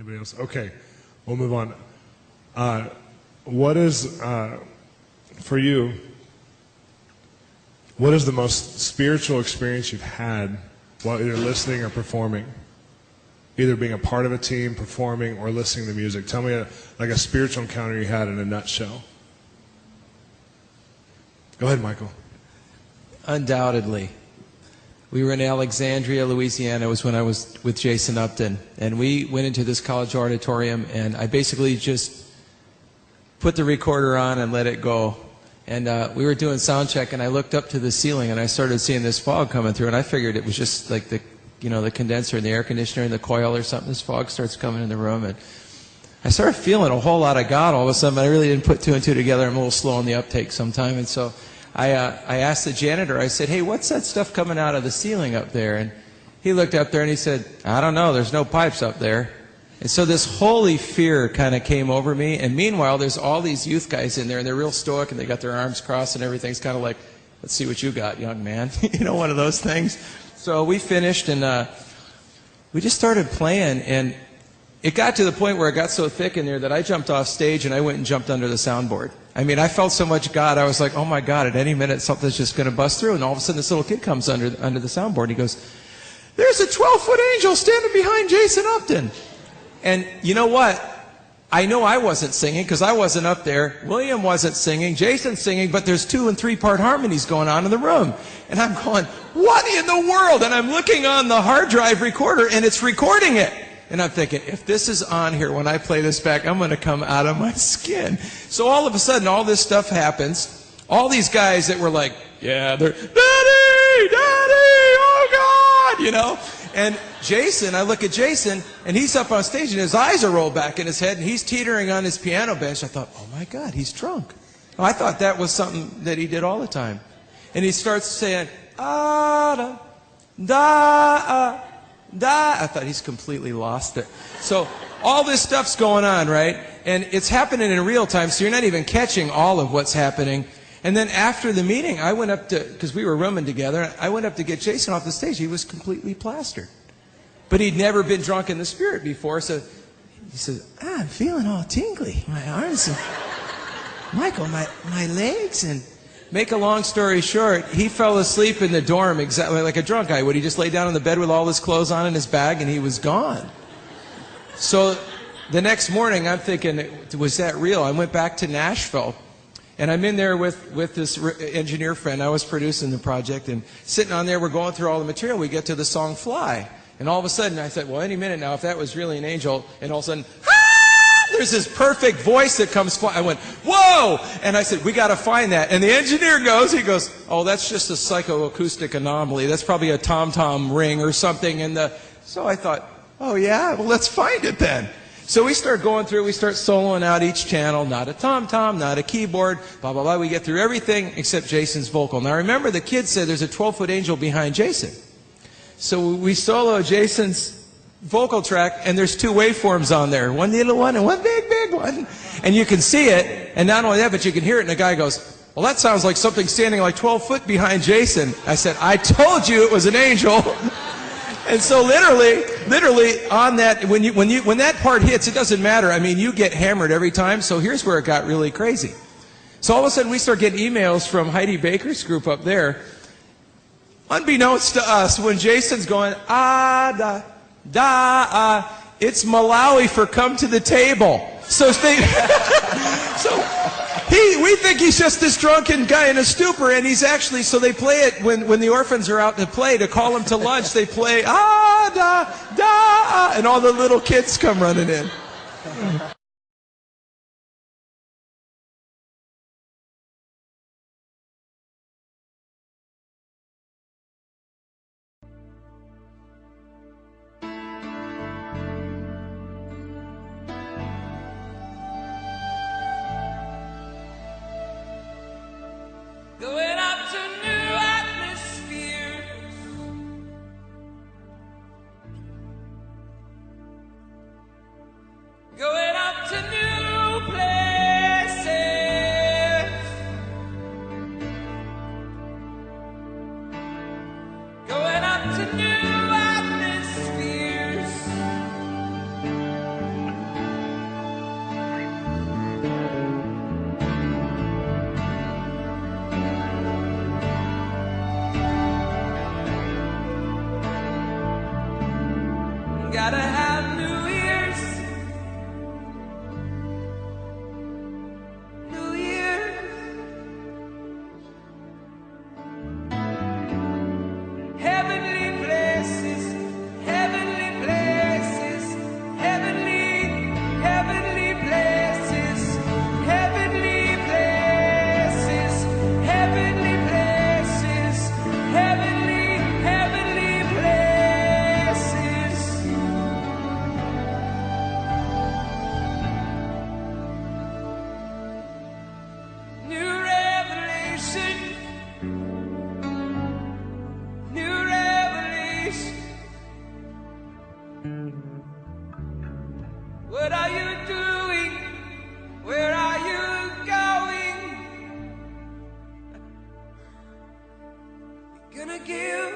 Anybody else? Okay, we'll move on. What is, for you, what is the most spiritual experience you've had while either listening or performing? Either being a part of a team, performing, or listening to music. Tell me like a spiritual encounter you had in a nutshell. Go ahead, Michael. Undoubtedly. We were in Alexandria, Louisiana. It was when I was with Jason Upton. And we went into this college auditorium, and I basically just put the recorder on and let it go. And we were doing sound check, and I looked up to the ceiling, and I started seeing this fog coming through, and I figured it was just like the condenser in the air conditioner in the coil or something. This fog starts coming in the room, and I started feeling a whole lot of God all of a sudden, but I really didn't put two and two together. I'm a little slow on the uptake sometime, and so I asked the janitor, I said, hey, what's that stuff coming out of the ceiling up there? And he looked up there and he said, I don't know, there's no pipes up there. And so this holy fear kind of came over me, and meanwhile there's all these youth guys in there, and they're real stoic, and they got their arms crossed, and everything's kind of like, let's see what you got, young man. One of those things. So we finished, and we just started playing, and it got to the point where it got so thick in there that I jumped off stage and I went and jumped under the soundboard. I mean, I felt so much God. I was like, oh my God, at any minute something's just going to bust through. And all of a sudden this little kid comes under the soundboard. He goes, there's a 12-foot angel standing behind Jason Upton. And you know what? I know I wasn't singing because I wasn't up there. William wasn't singing. Jason's singing, but there's 2- and 3-part harmonies going on in the room. And I'm going, what in the world? And I'm looking on the hard drive recorder, and it's recording it. And I'm thinking, if this is on here when I play this back, I'm going to come out of my skin. So all of a sudden, all this stuff happens. All these guys that were like, yeah, they're, Daddy, oh God, And Jason, I look at Jason, and he's up on stage, and his eyes are rolled back in his head, and he's teetering on his piano bench. I thought, oh my God, he's drunk. I thought that was something that he did all the time. And he starts saying, da, da, da. I thought he's completely lost it. So all this stuff's going on, right? And it's happening in real time, so you're not even catching all of what's happening. And then after the meeting, I went up to, because we were rooming together, I went up to get Jason off the stage. He was completely plastered. But he'd never been drunk in the spirit before, so he said, I'm feeling all tingly. My arms and, Michael, my legs. And make a long story short, he fell asleep in the dorm exactly like a drunk guy would. He just lay down in the bed with all his clothes on in his bag, and he was gone. So the next morning, I'm thinking, was that real? I went back to Nashville, and I'm in there with this engineer friend. I was producing the project, and sitting on there, we're going through all the material. We get to the song Fly. And all of a sudden, I said, well, any minute now, if that was really an angel, and all of a sudden, there's this perfect voice that comes flying. I went, whoa! And I said, we got to find that. And the engineer he goes, oh, that's just a psychoacoustic anomaly. That's probably a tom-tom ring or something. And so I thought, oh, yeah? Well, let's find it then. So we start going through, we start soloing out each channel, not a tom-tom, not a keyboard, blah, blah, blah. We get through everything except Jason's vocal. Now, remember, the kid said there's a 12-foot angel behind Jason. So we solo Jason's vocal track, and there's 2 waveforms on there, one little one and one big, big one. And you can see it, and not only that, but you can hear it, and the guy goes, well, that sounds like something standing like 12 foot behind Jason. I said, I told you it was an angel. And so literally on that, when that part hits, it doesn't matter. I mean, you get hammered every time, so here's where it got really crazy. So all of a sudden, we start getting emails from Heidi Baker's group up there. Unbeknownst to us, when Jason's going, it's Malawi for come to the table. So we think he's just this drunken guy in a stupor, and he's actually, so they play it when the orphans are out to play, to call him to lunch, they play, and all the little kids come running in. Going up to new atmospheres, going up gotta have new ears. New ears. Heavenly places, heavenly places, heavenly, heavenly places, heavenly places, heavenly places, heavenly, heavenly places. New revelation, new revelation. What are you doing? Where are you going? You're gonna give.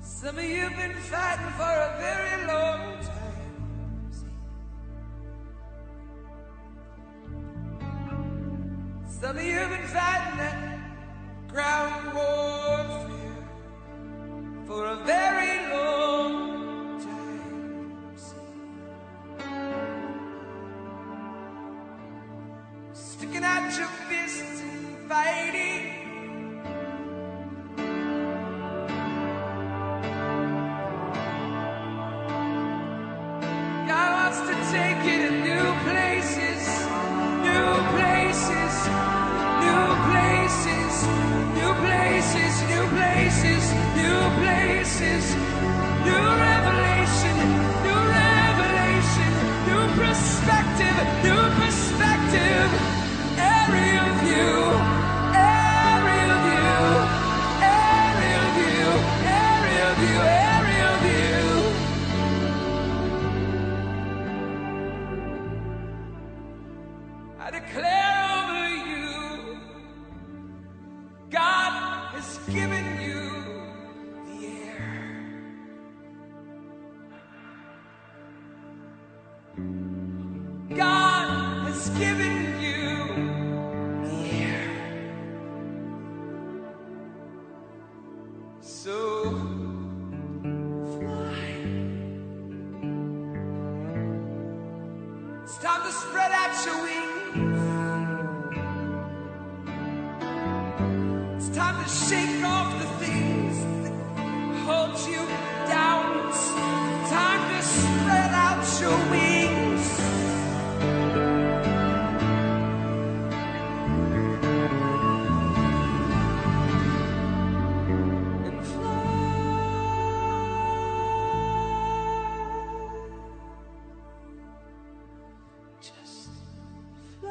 Some of you have been fighting for a very long time. Some of you have been fighting that ground warfare for a very long time. Sticking out your fists and fighting. God wants to take you to new places, new places, new places, new places, new places, new places, new revelation, new revelation, new perspective, new perspective. Every view, every view, every view, every view, every view. I declare over you, God has given you the air. God has given you the air. So fly. It's time to spread out your wings. It's time to shake off the things that hold you down. It's time to spread out your wings. And fly. Just fly.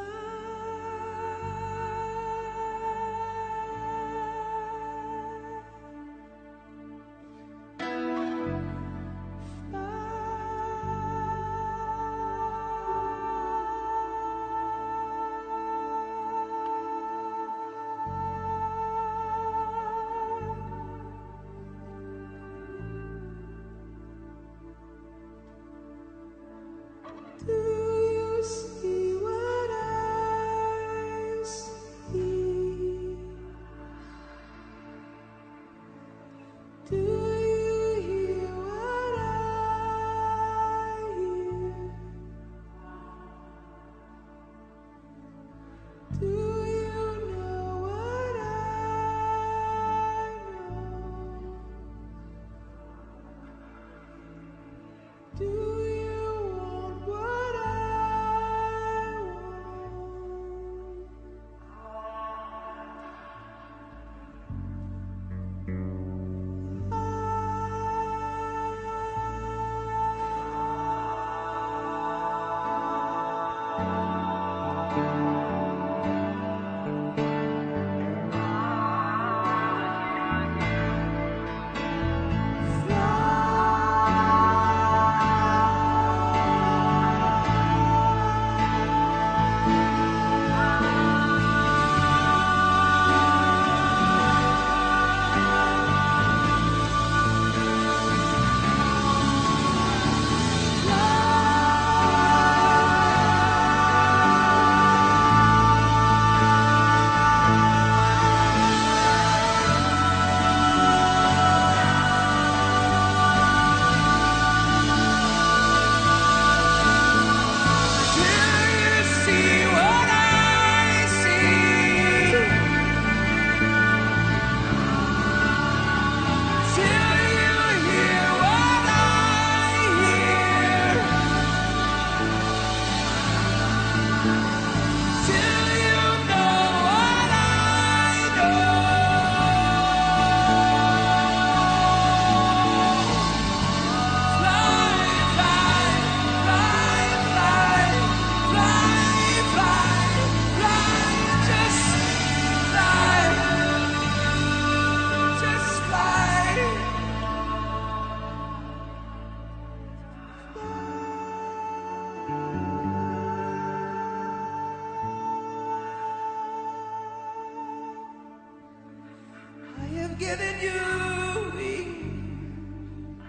given you wings.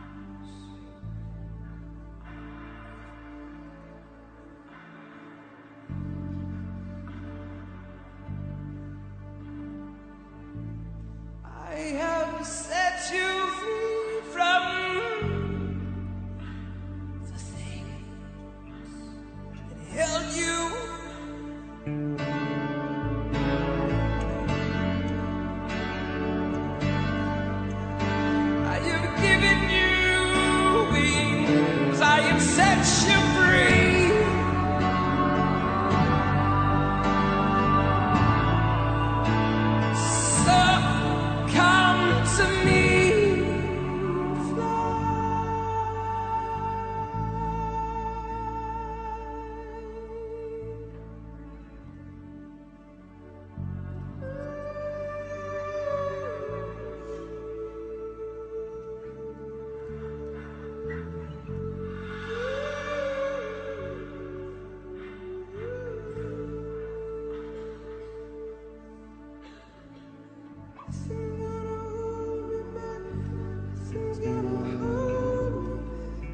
I have set you free from the things that held you. I have given you wings. I have set you free. So come to me, fly. Things gonna hold me.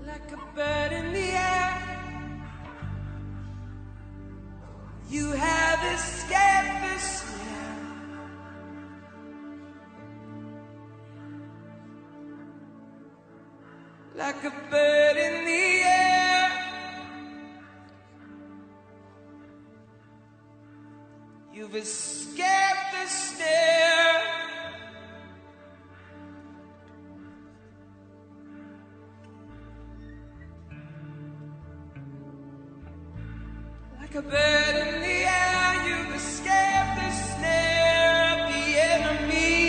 Like a bird in the air, you have escaped the snare. Like a bird in the air, you've escaped the snare. Like a bird in the air, you've escaped the snare of the enemy.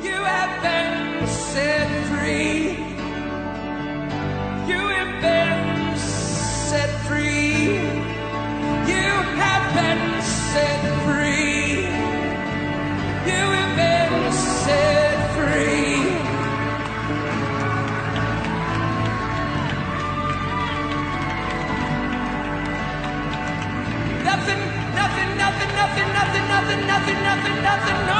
You have been set free. You have been set free. You have been set free. You have been set free. Nothing, nothing, nothing, nothing, nothing, nothing, nothing, nothing, nothing, no